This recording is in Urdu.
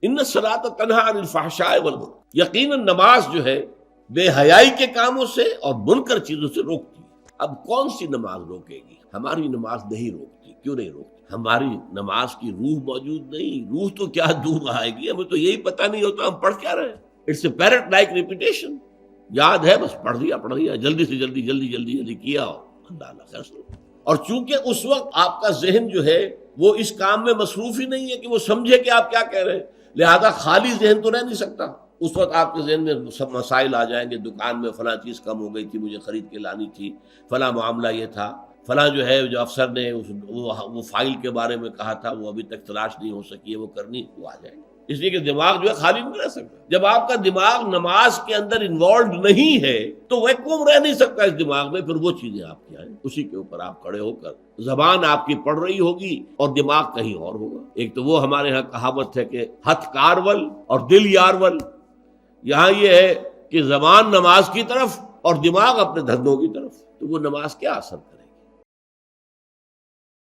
ان الصلاۃ تنہی عن الفحشاء والمنکر، یقیناً نماز جو ہے بے حیائی کے کاموں سے اور منکر چیزوں سے روکتی ہے۔ اب کون سی نماز روکے گی؟ ہماری نماز نہیں روکتی۔ کیوں نہیں روکتی؟ ہماری نماز کی روح موجود نہیں۔ روح تو کیا دور آئے گی، ہمیں تو یہی پتہ نہیں ہوتا ہم پڑھ کیا رہے ہیں۔ It's a parrot like repetition, یاد ہے بس پڑھ دیا جلدی سے جلدی کیا اور اللہ نہ فیصلہ۔ اور چونکہ اس وقت آپ کا ذہن جو ہے وہ اس کام میں مصروف ہی نہیں ہے کہ وہ سمجھے کہ آپ کیا کہہ رہے ہیں، لہذا خالی ذہن تو رہ نہیں سکتا۔ اس وقت آپ کے ذہن میں سب مسائل آ جائیں گے، دکان میں فلاں چیز کم ہو گئی تھی، مجھے خرید کے لانی تھی، فلاں معاملہ یہ تھا، فلاں جو ہے جو افسر نے وہ فائل کے بارے میں کہا تھا وہ ابھی تک تلاش نہیں ہو سکی ہے، وہ کرنی، وہ آ جائے گی۔ اس لیے کہ دماغ جو ہے خالی نہیں رہ سکتا۔ جب آپ کا دماغ نماز کے اندر انوالوڈ نہیں ہے تو ویکوم رہ نہیں سکتا اس دماغ میں، پھر وہ چیزیں آپ کی آئیں، اسی کے اوپر آپ کھڑے ہو کر زبان آپ کی پڑھ رہی ہوگی اور دماغ کہیں اور ہوگا۔ ایک تو وہ ہمارے ہاں کہاوت ہے کہ ہتھ کارول اور دل یارول، یہاں یہ ہے کہ زبان نماز کی طرف اور دماغ اپنے دھندوں کی طرف، تو وہ نماز کیا اثر کرے؟